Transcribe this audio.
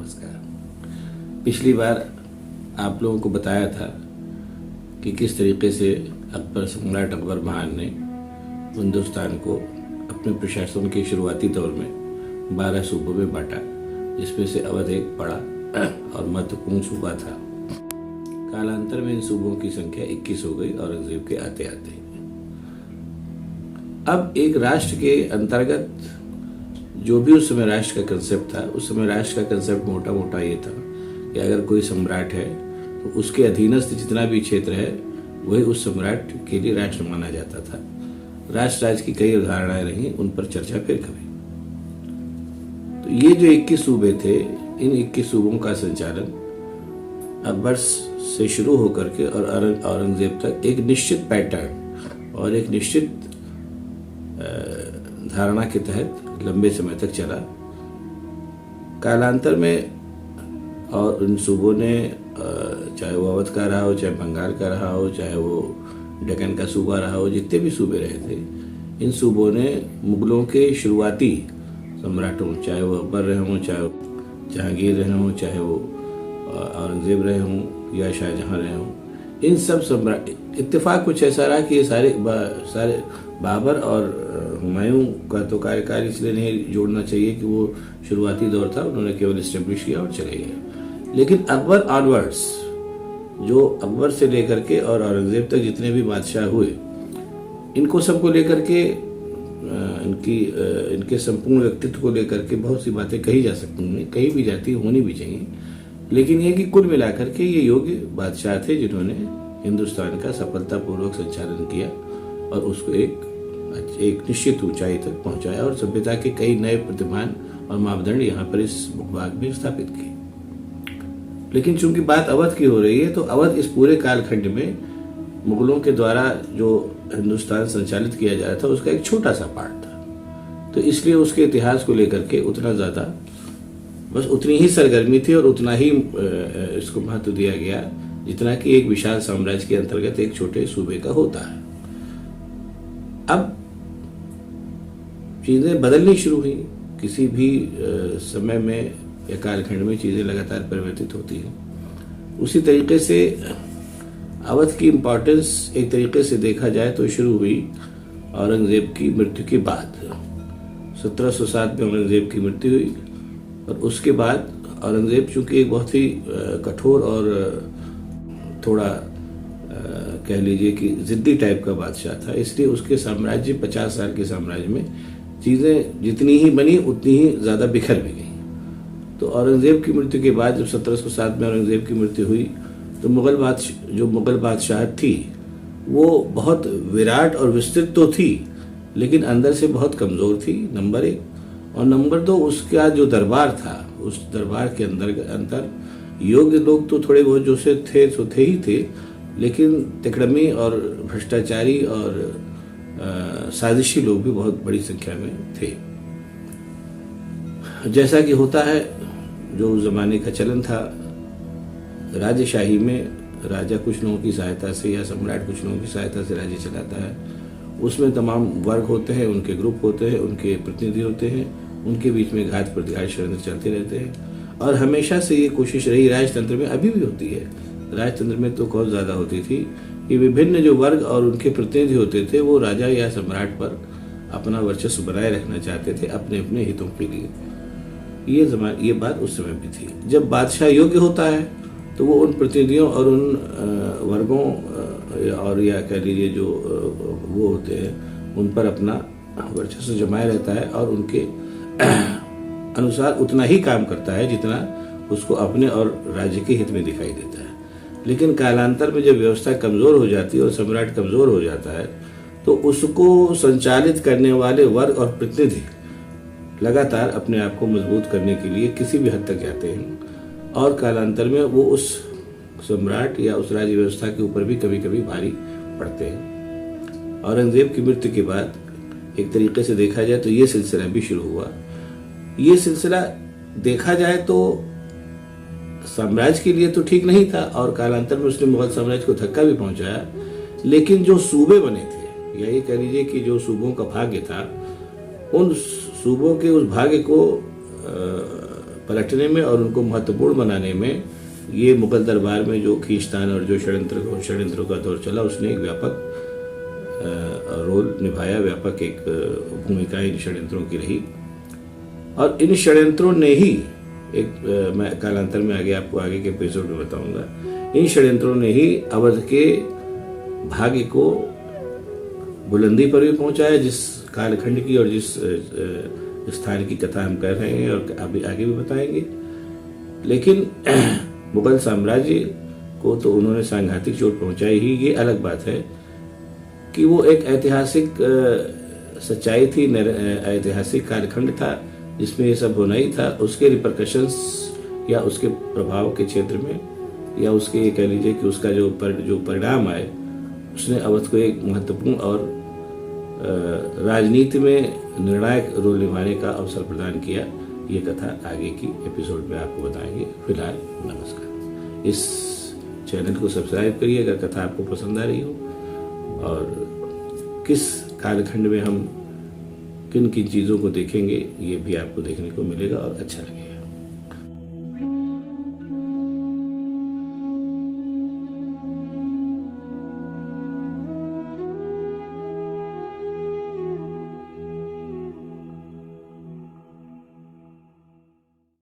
नमस्कार। पिछली बार आप लोगों को बताया था कि किस तरीके से सम्राट अकबर महान ने हिंदुस्तान को अपने प्रशासन के शुरुआती दौर में 12 सूबों में बांटा, जिसमें से अवध एक बड़ा और महत्वपूर्ण सूबा था। कालांतर में इन सूबों की संख्या 21 हो गई औरंगजेब के आते आते। अब एक राष्ट्र के अंतर्गत जो भी उस समय राष्ट्र का कंसेप्ट था, उस समय राष्ट्र का कंसेप्ट मोटा मोटा ये था कि अगर कोई सम्राट है तो उसके अधीनस्थ जितना भी क्षेत्र है वही उस सम्राट के लिए राष्ट्र माना जाता था। राष्ट्र राज्य की कई अवधारणाएं रही, उन पर चर्चा फिर कभी। तो ये जो 21 सूबे थे, इन 21 सूबों का संचालन अकबर से शुरू होकर के और औरंगजेब तक एक निश्चित पैटर्न और एक निश्चित धारणा के तहत लंबे समय तक चला। कालांतर में और उन सूबों ने, चाहे वो अवध का रहा हो, चाहे बंगाल का रहा हो, चाहे वो डेक्कन का सूबा रहा हो, जितने भी सूबे रहे थे, इन सूबों ने मुगलों के शुरुआती सम्राटों, चाहे वो अकबर रहे हों, चाहे वो जहांगीर रहे हों, चाहे वो औरंगजेब रहे हों या शाहजहां रहे हों, इन सब सम्राट, इत्तेफाक कुछ ऐसा रहा कि ये सारे बाबर और हुमायूं का तो कार्यकाल इसलिए नहीं जोड़ना चाहिए कि वो शुरुआती दौर था, उन्होंने केवल एस्टेब्लिश किया और चले गए। लेकिन अकबर ऑनवर्ड्स, जो अकबर से लेकर के और औरंगजेब तक जितने भी बादशाह हुए, इनको सबको लेकर के इनके संपूर्ण व्यक्तित्व को लेकर के बहुत सी बातें कही जा सकती हैं, कही भी जाती, होनी भी चाहिए। लेकिन ये कि कुल मिलाकर के ये योग्य बादशाह थे जिन्होंने हिंदुस्तान का सफलतापूर्वक संचालन किया और उसको एक निश्चित ऊंचाई तक पहुंचाया और सभ्यता के कई नए प्रतिमान और मापदंड यहाँ पर इस भूभाग में स्थापित किए। लेकिन चूंकि बात अवध की हो रही है, तो अवध इस पूरे कालखंड में मुगलों के द्वारा जो हिंदुस्तान संचालित किया जा रहा था उसका एक छोटा सा पार्ट था। तो इसलिए उसके इतिहास को लेकर के उतना ज्यादा, बस उतनी ही सरगर्मी थी और उतना ही इसको महत्व दिया गया जितना कि एक विशाल साम्राज्य के अंतर्गत एक छोटे सूबे का होता है। अब चीजें बदलनी शुरू हुई। किसी भी समय में या कालखंड में चीजें लगातार परिवर्तित होती हैं। उसी तरीके से अवध की इम्पोर्टेंस एक तरीके से देखा जाए तो शुरू हुई औरंगजेब की मृत्यु के बाद। 1707 में औरंगजेब की मृत्यु हुई और उसके बाद औरंगजेब चूंकि एक बहुत ही कठोर और थोड़ा कह लीजिए कि जिद्दी टाइप का बादशाह था, इसलिए उसके साम्राज्य 50 साल के साम्राज्य में चीजें जितनी ही बनी उतनी ही ज्यादा बिखर भी गई। तो औरंगजेब की मृत्यु के बाद जब 1707 में औरंगजेब की मृत्यु हुई तो मुगल बादशाह थी वो बहुत विराट और विस्तृत तो थी, लेकिन अंदर से बहुत कमजोर थी, नंबर 1। और नंबर 2, उसका जो दरबार था, उस दरबार के अंदर योग्य लोग तो थोड़े बहुत जो से थे सो थे ही थे, लेकिन तिकड़मी और भ्रष्टाचारी और साजिशी लोग भी बहुत बड़ी संख्या में थे। जैसा कि होता है, जो उस जमाने का चलन था, राजशाही में राजा कुछ लोगों की सहायता से या सम्राट कुछ लोगों की सहायता से राज्य चलाता है। उसमें तमाम वर्ग होते हैं, उनके ग्रुप होते हैं, उनके प्रतिनिधि होते हैं, उनके बीच में घात प्रतिघात षड्यंत्र चलते रहते हैं। और हमेशा से ये कोशिश रही, राजतंत्र में अभी भी होती है, राजतंत्र में तो बहुत ज्यादा होती थी कि विभिन्न जो वर्ग और उनके प्रतिनिधि होते थे वो राजा या सम्राट पर अपना वर्चस्व बनाए रखना चाहते थे अपने अपने हितों के लिए। ये बात उस समय भी थी। जब बादशाह योग्य होता है तो वो उन प्रतिनिधियों और उन वर्गों और या कह लीजिए जो वो होते हैं उन पर अपना वर्चस्व जमाए रहता है और उनके अनुसार उतना ही काम करता है जितना उसको अपने और राज्य के हित में दिखाई देता है। लेकिन कालांतर में जब व्यवस्था कमजोर हो जाती है और सम्राट कमजोर हो जाता है तो उसको संचालित करने वाले वर्ग और प्रतिनिधि लगातार अपने आप को मजबूत करने के लिए किसी भी हद तक जाते हैं और कालांतर में वो उस सम्राट या उस राज्य व्यवस्था के ऊपर भी कभी कभी भारी पड़ते हैं। औरंगजेब की मृत्यु के बाद एक तरीके से देखा जाए तो ये सिलसिला भी शुरू हुआ। ये सिलसिला देखा जाए तो साम्राज्य के लिए तो ठीक नहीं था और कालांतर में उसने मुगल साम्राज्य को धक्का भी पहुंचाया, लेकिन जो सूबे बने थे या ये कह लीजिए कि जो सूबों का भाग्य था, उन सूबों के उस भाग्य को पलटने में और उनको महत्वपूर्ण बनाने में ये मुगल दरबार में जो खींचतान और जो षड्यंत्रों का दौर चला, उसने एक व्यापक रोल निभाया, व्यापक एक भूमिका इन षड्यंत्रों की रही। और इन षड्यंत्रों ने ही मैं कालांतर में आपको आगे के एपिसोड में बताऊंगा, इन षड्यंत्रों ने ही अवध के भाग्य को बुलंदी पर भी पहुंचाया, जिस कालखंड की और जिस स्थान की कथा हम कर रहे हैं और अभी आगे भी बताएंगे। लेकिन मुगल साम्राज्य को तो उन्होंने सांघातिक चोट पहुंचाई ही, ये अलग बात है कि वो एक ऐतिहासिक सच्चाई थी, ऐतिहासिक कालखंड था जिसमें ये सब होना ही था। उसके रिपरकशंस या उसके प्रभाव के क्षेत्र में, या उसके ये कह लीजिए कि उसका जो परिणाम आए, उसने अवध को एक महत्वपूर्ण और राजनीति में निर्णायक रोल निभाने का अवसर प्रदान किया। ये कथा आगे की एपिसोड में आपको बताएंगे। फिलहाल नमस्कार। इस चैनल को सब्सक्राइब करिए अगर कथा आपको पसंद आ रही हो, और किस कालखंड में हम किन किन चीज़ों को देखेंगे ये भी आपको देखने को मिलेगा और अच्छा लगेगा।